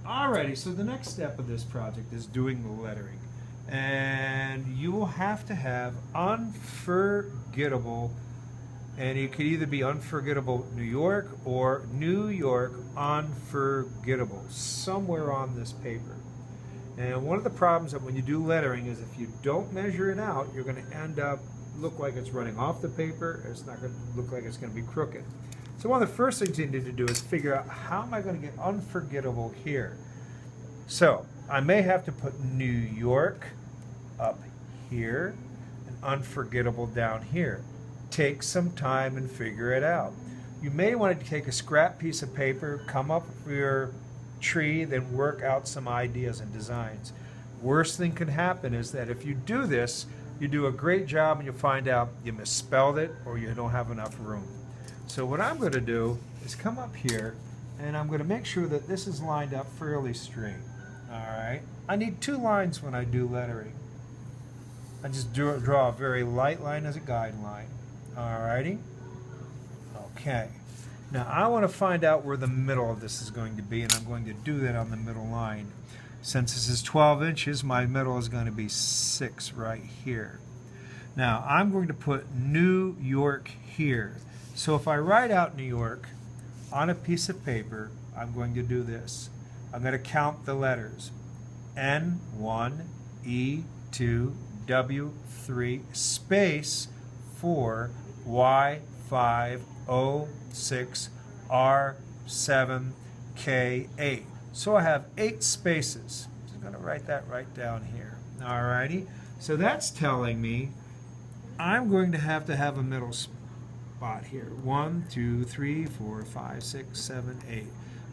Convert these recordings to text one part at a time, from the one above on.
Alrighty, so the next step of this project is doing the lettering. And you will have to have unforgettable, and it could either be unforgettable New York or New York unforgettable, somewhere on this paper. And one of the problems that when you do lettering is if you don't measure it out, you're going to end up look like it's running off the paper. It's not going to look like it's going to be crooked. So one of the first things you need to do is figure out, how am I going to get unforgettable here? So I may have to put New York up here and unforgettable down here. Take some time and figure it out. You may want to take a scrap piece of paper, come up with your tree, then work out some ideas and designs. Worst thing can happen is that if you do this, you do a great job and you find out you misspelled it or you don't have enough room. So what I'm going to do is come up here and I'm going to make sure that this is lined up fairly straight. Alright, I need two lines when I do lettering. I just draw a very light line as a guideline. Alrighty? Okay. Now I want to find out where the middle of this is going to be, and I'm going to do that on the middle line. Since this is 12 inches, my middle is going to be 6 right here. Now I'm going to put New York here. So if I write out New York on a piece of paper, I'm going to do this. I'm going to count the letters. N1, E2, W3, space 4, Y5, O6, R7, K8. So I have 8 spaces. So I'm going to write that right down here. Alrighty. So that's telling me I'm going to have a middle spot here. 1, 2, 3, 4, 5, 6, 7, 8.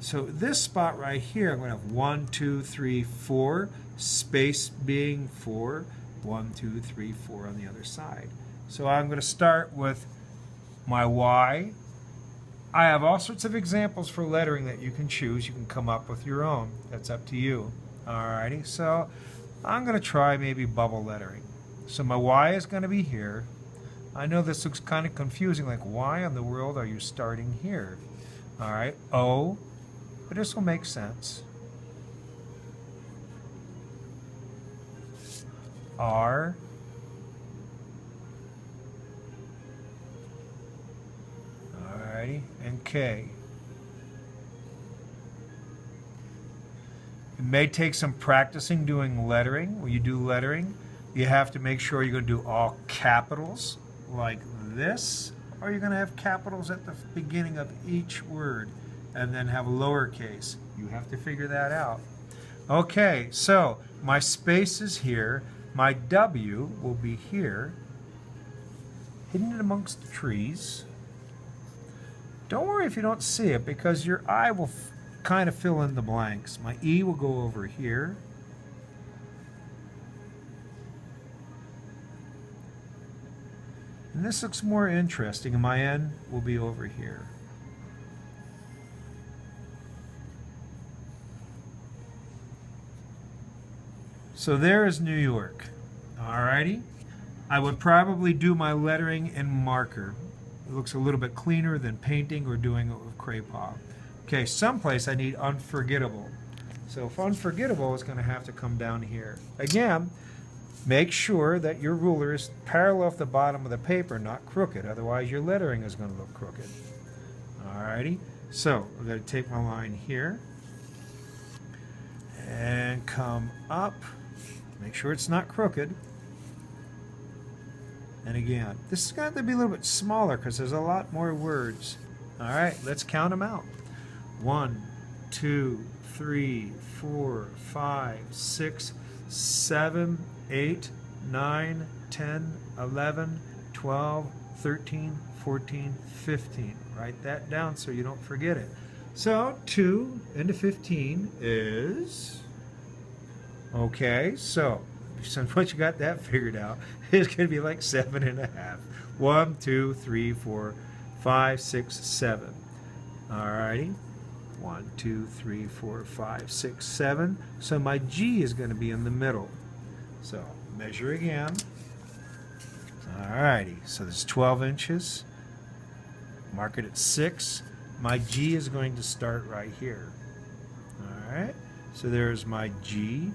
So this spot right here, I'm going to have 1, 2, 3, 4, space being 4, 1, 2, 3, 4 on the other side. So I'm going to start with my Y. I have all sorts of examples for lettering that you can choose. You can come up with your own. That's up to you. Alrighty, so I'm going to try maybe bubble lettering. So my Y is going to be here. I know this looks kind of confusing, like why in the world are you starting here? Alright, O, but this will make sense. R, alrighty, and K. It may take some practicing doing lettering. When you do lettering, you have to make sure you're going to do all capitals like this, or you're going to have capitals at the beginning of each word and then have lowercase. You have to figure that out. Okay, so my space is here. My W will be here, hidden amongst the trees. Don't worry if you don't see it, because your eye will kind of fill in the blanks. My E will go over here. And this looks more interesting, and my N will be over here. So there is New York. Alrighty. I would probably do my lettering in marker. It looks a little bit cleaner than painting or doing it with Crayon. Okay, someplace I need unforgettable. So if unforgettable is going to have to come down here. Again, make sure that your ruler is parallel off the bottom of the paper, not crooked. Otherwise your lettering is going to look crooked. Alrighty. So I'm going to take my line here and come up. Make sure it's not crooked. And again, this is going to be a little bit smaller because there's a lot more words. Alright, let's count them out. 1, 2, 3, 4, 5, 6, 7, 8, 9, 10, 11, 12, 13, 14, 15. Write that down so you don't forget it. So 2 into 15 is... Okay, so once you got that figured out, it's going to be like 7.5. 1, 2, 3, 4, 5, 6, 7. Alrighty. 1, 2, 3, 4, 5, 6, 7. So my G is going to be in the middle. So measure again. Alrighty. So this is 12 inches. Mark it at 6. My G is going to start right here. Alright. So there's my G.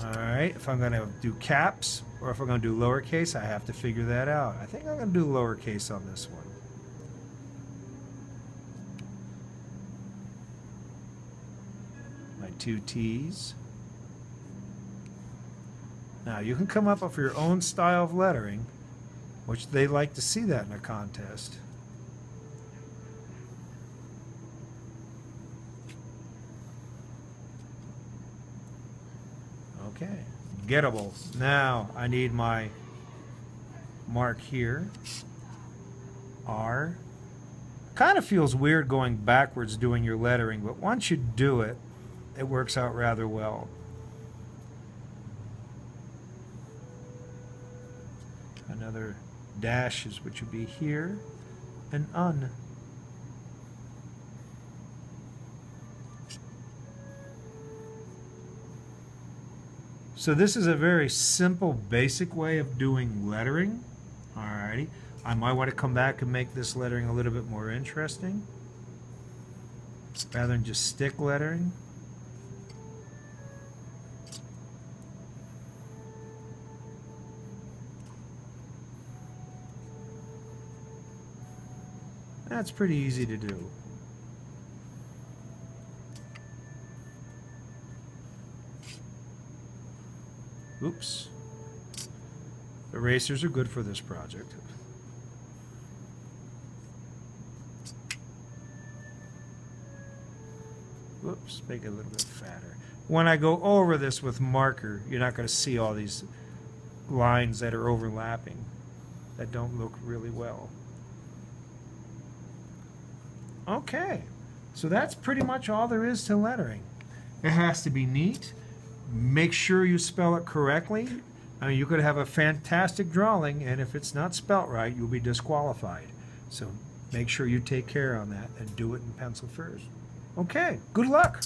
Alright, if I'm going to do caps or if I'm going to do lowercase, I have to figure that out. I think I'm going to do lowercase on this one. My two T's. Now you can come up with your own style of lettering, which they like to see that in a contest. Okay, gettable. Now I need my mark here. R. Kind of feels weird going backwards doing your lettering, but once you do it, it works out rather well. Another dash is which would be here, and un. So this is a very simple, basic way of doing lettering. Alrighty. I might want to come back and make this lettering a little bit more interesting, rather than just stick lettering. That's pretty easy to do. Oops. Erasers are good for this project. Whoops, make it a little bit fatter. When I go over this with marker, you're not going to see all these lines that are overlapping that don't look really well. Okay, so that's pretty much all there is to lettering. It has to be neat. Make sure you spell it correctly. I mean, you could have a fantastic drawing, and if it's not spelt right, you'll be disqualified. So make sure you take care on that and do it in pencil first. Okay, good luck.